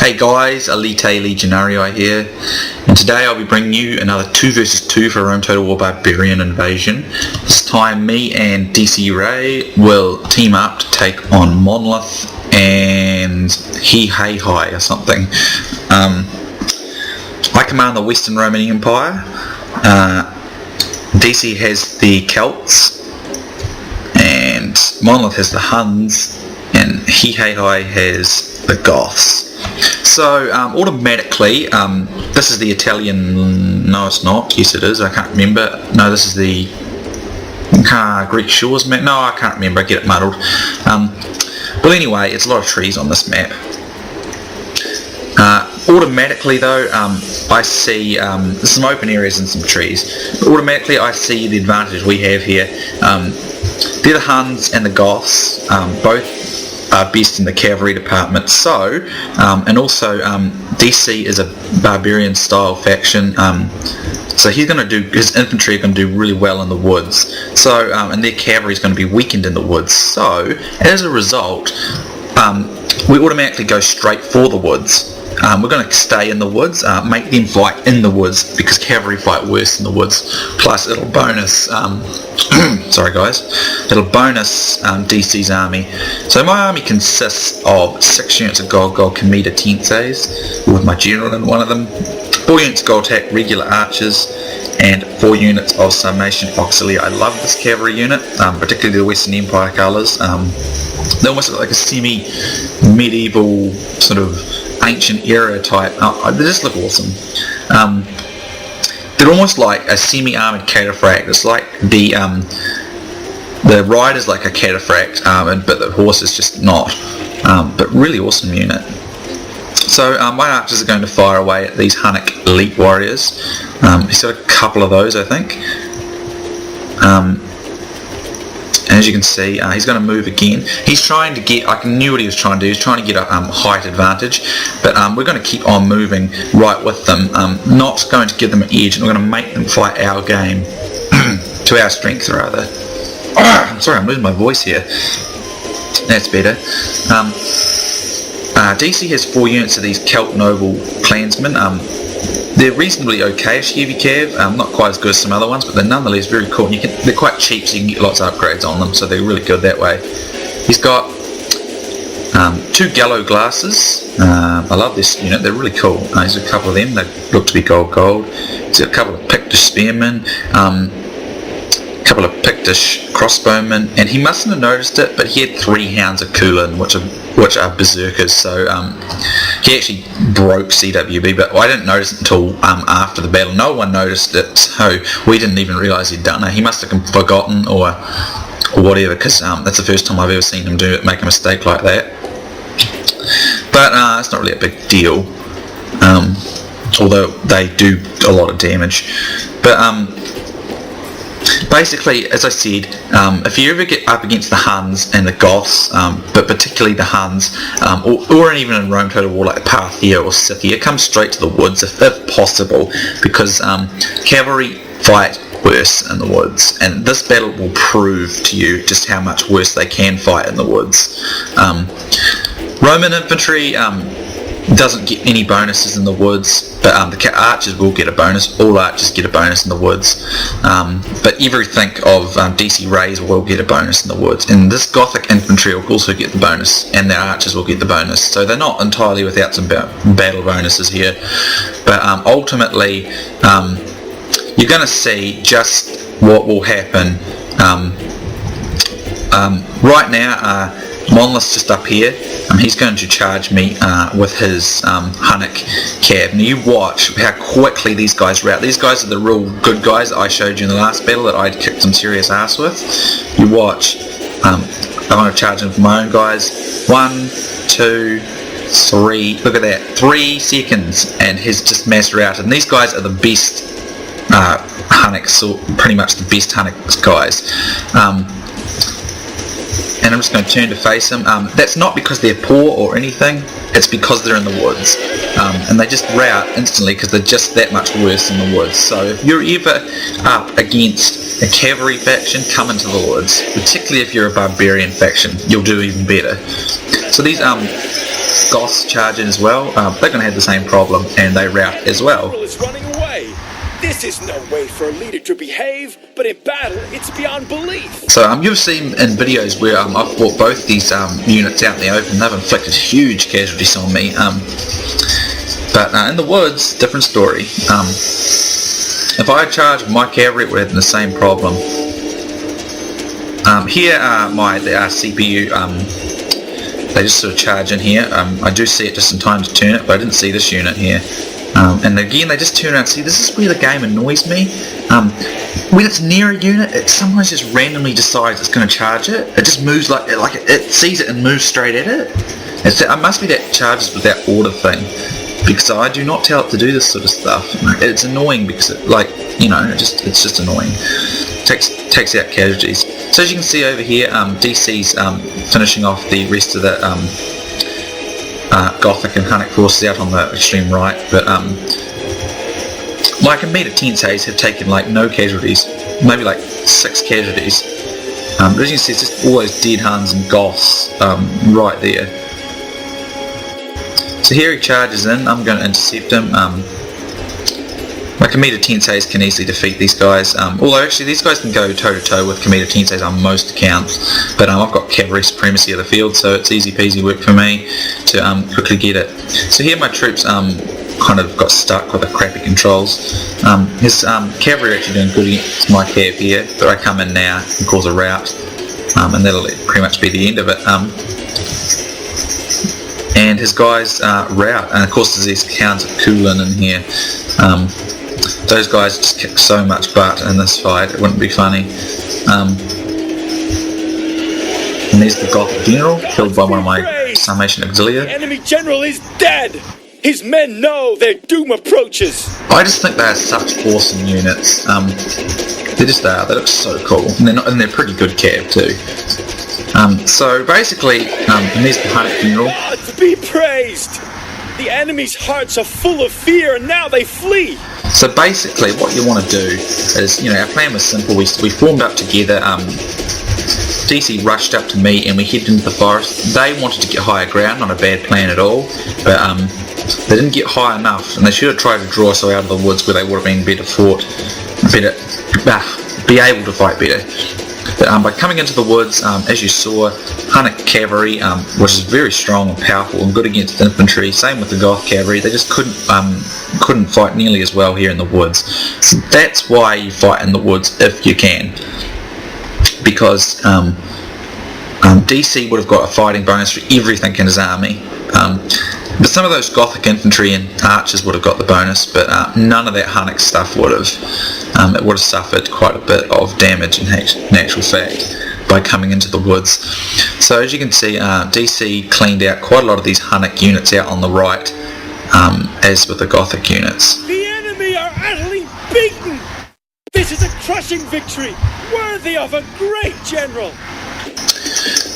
Hey guys, Elite Legionarii here, and today I'll be bringing you another 2 vs 2 for Rome Total War Barbarian Invasion. This time me and DC Ray will team up to take on Monlith and Hehahi or something. I command the Western Roman Empire. DC has the Celts, and Monlith has the Huns, and Hehahi has the Goths. So automatically, this is the Italian, no it's not, yes it is, I can't remember, no this is the Greek Shores map, no I can't remember, I get it muddled. Well anyway, it's a lot of trees on this map. Automatically though, I see some open areas and some trees. Automatically I see the advantage we have here. They're the Huns and the Goths, both are best in the cavalry department. So, and also DC is a barbarian style faction. So he's going to do, his infantry are going to do really well in the woods. So, and their cavalry is going to be weakened in the woods. So, as a result, we automatically go straight for the woods. We're going to stay in the woods, make them fight in the woods, because cavalry fight worse in the woods. Plus it'll bonus, sorry guys, it'll bonus DC's army. So my army consists of 6 units of gold Comitatenses, with my general in one of them, 4 units of gold attack regular archers, and 4 units of Sarmatian auxiliary. I love this cavalry unit, particularly the Western Empire colours. They almost look like a semi-medieval sort of ancient era type. They just look awesome. They're almost like a semi-armoured cataphract. It's like the rider's like a cataphract, but the horse is just not. But really awesome unit. So my archers are going to fire away at these Hunnic elite warriors. He's got a couple of those, I think. And as you can see, he's going to move again. He's trying to get, I knew what he was trying to do, he's trying to get a height advantage, but we're going to keep on moving right with them, not going to give them an edge, and we're going to make them fight our game, to our strength rather. Sorry, I'm losing my voice here. That's better. DC has 4 units of these Celt noble clansmen. They're reasonably okay-ish heavy cav, not quite as good as some other ones, but they're nonetheless very cool. And they're quite cheap, so you can get lots of upgrades on them, so they're really good that way. He's got 2 gallow glasses. I love this unit, they're really cool. He's got a couple of them, they look to be gold. He's got a couple of Pictish spearmen, a couple of Pictish crossbowmen, and he mustn't have noticed it, but he had 3 hounds of Kulin, which are berserkers, so he actually broke CWB, but I didn't notice it until after the battle. No one noticed it, so we didn't even realise he'd done it. He must have forgotten or whatever, because that's the first time I've ever seen him make a mistake like that. But it's not really a big deal, although they do a lot of damage. But basically, as I said, if you ever get up against the Huns and the Goths, but particularly the Huns, or even in Rome Total War like Parthia or Scythia, come straight to the woods if possible, because cavalry fight worse in the woods, and this battle will prove to you just how much worse they can fight in the woods. Roman infantry doesn't get any bonuses in the woods, but the archers will get a bonus. All archers get a bonus in the woods, but everything of DC Rays will get a bonus in the woods, and this Gothic infantry will also get the bonus, and their archers will get the bonus, so they're not entirely without some battle bonuses here. But ultimately you're going to see just what will happen. Right now Monlith's just up here. He's going to charge me with his Hunnic cav. Now you watch how quickly these guys rout. These guys are the real good guys that I showed you in the last battle that I'd kicked some serious ass with. You watch. I'm going to charge him for my own guys. 1, 2, 3. Look at that. 3 seconds, and he's just mass routed. And these guys are the best Hunnic, so pretty much the best Hunnic guys. And I'm just going to turn to face them. That's not because they're poor or anything, it's because they're in the woods. And they just rout instantly because they're just that much worse in the woods. So if you're ever up against a cavalry faction, come into the woods. Particularly if you're a barbarian faction, you'll do even better. So these Goths charge in as well, they're going to have the same problem, and they rout as well. Is running away. This is no way for a leader to behave, but in battle, it's beyond belief. So you've seen in videos where I've brought both these units out in the open. They've inflicted huge casualties on me. But in the woods, different story. If I charged my cavalry, it would have the same problem. Here are the CPU. They just sort of charge in here. I do see it just in time to turn it, but I didn't see this unit here. And again, they just turn around. See, this is where the game annoys me. When it's near a unit, it sometimes just randomly decides it's going to charge it. It just moves like it sees it and moves straight at it. It must be that charges with that order thing, because I do not tell it to do this sort of stuff. It's annoying because it's just annoying. Takes out casualties. So as you can see over here, DC's finishing off the rest of the Gothic and Hunnic forces out on the extreme right, but my Commander Tenseis have taken like no casualties, maybe like 6 casualties. But as you can see, it's just all those dead Huns and Goths right there. So here he charges in. I'm going to intercept him. My Commander Tenseis can easily defeat these guys, although actually these guys can go toe to toe with Commander Tenseis on most accounts, but I've got cavalry supremacy of the field, so it's easy peasy work for me to quickly get it. So here my troops kind of got stuck with the crappy controls. His cavalry are actually doing good against my cav here, but I come in now and cause a rout, and that'll pretty much be the end of it. And his guys rout, and of course there's these counts of Kulin in here. Those guys just kick so much butt in this fight, it wouldn't be funny. And there's the Gothic general, killed by one of my Summation Auxilia. The enemy general is dead! His men know their doom approaches! I just think they are such awesome units. They just are, they look so cool. And they're pretty good cav too. So basically, and there's the Hunnic general. Gods be praised! The enemy's hearts are full of fear and now they flee! So basically what you want to do is, our plan was simple. We formed up together, DC rushed up to me and we headed into the forest. They wanted to get higher ground, not a bad plan at all, but they didn't get high enough, and they should have tried to draw us out of the woods where they would have been be able to fight better. But by coming into the woods, as you saw, Hunnic cavalry, which is very strong and powerful and good against infantry, same with the Goth cavalry, they just couldn't fight nearly as well here in the woods. So that's why you fight in the woods if you can, because DC would have got a fighting bonus for everything in his army. But some of those Gothic infantry and archers would have got the bonus, but none of that Hunnic stuff would have. It would have suffered quite a bit of damage in actual fact by coming into the woods. So as you can see, DC cleaned out quite a lot of these Hunnic units out on the right, as with the Gothic units. The enemy are utterly beaten! This is a crushing victory, worthy of a great general!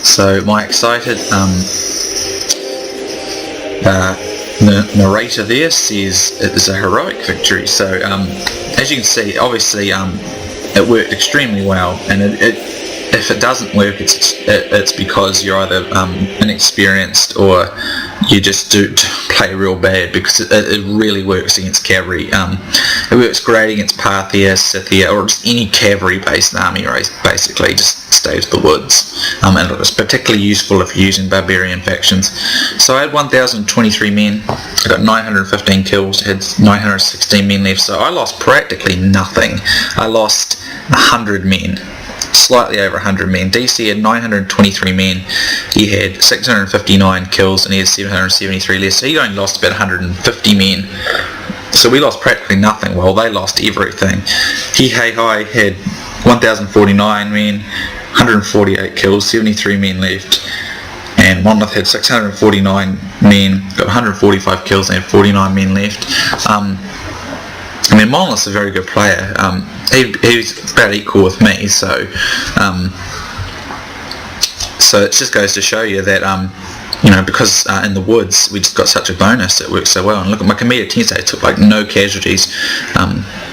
So my excited narrator there says it is a heroic victory. So as you can see, obviously it worked extremely well, and if it doesn't work, it's because you're either inexperienced or you just do play real bad, because it really works against cavalry. It works great against Parthia, Scythia, or just any cavalry based army race. Basically just stay to the woods, and it's particularly useful if you're using barbarian factions. So I had 1,023 men, I got 915 kills, had 916 men left, so I lost practically nothing. I lost 100 men, slightly over 100 men. DC had 923 men, he had 659 kills and he had 773 less, so he only lost about 150 men. So we lost practically nothing while they lost everything. Hehahi had 1,049 men, 148 kills, 73 men left, and Monlith had 649 men, got 145 kills and had 49 men left. Monlith's a very good player. He's about equal with me, so it just goes to show you that because in the woods we just got such a bonus, it works so well. And look at my Commander Tenseis took like no casualties.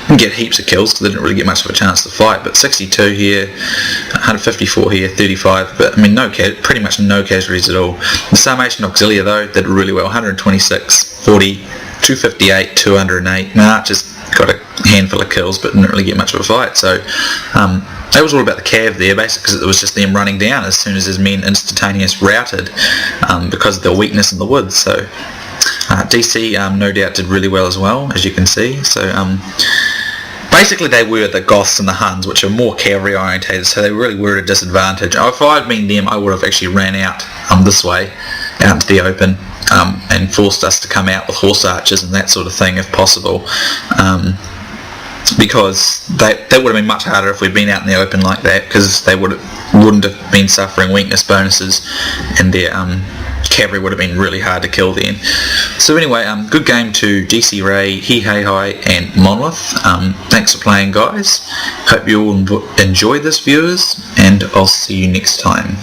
Didn't get heaps of kills because they didn't really get much of a chance to fight, but 62 here, 154 here, 35, but I mean pretty much no casualties at all. The Sarmatian Auxilia though did really well, 126, 40, 258, 208. Nah, just got a handful of kills but didn't really get much of a fight, so that was all about the Cav there, basically, because it was just them running down as soon as his men instantaneous routed because of their weakness in the woods. So DC no doubt did really well as well, as you can see. So basically they were the Goths and the Huns, which are more cavalry orientated, so they really were at a disadvantage. If I had been them, I would have actually ran out this way, out into the open, and forced us to come out with horse archers and that sort of thing if possible. Because that would have been much harder if we'd been out in the open like that, because they wouldn't have been suffering weakness bonuses, and their cavalry would have been really hard to kill then. So anyway, good game to DC Ray, Hehahi and Monlith. Thanks for playing, guys. Hope you all enjoyed this, viewers, and I'll see you next time.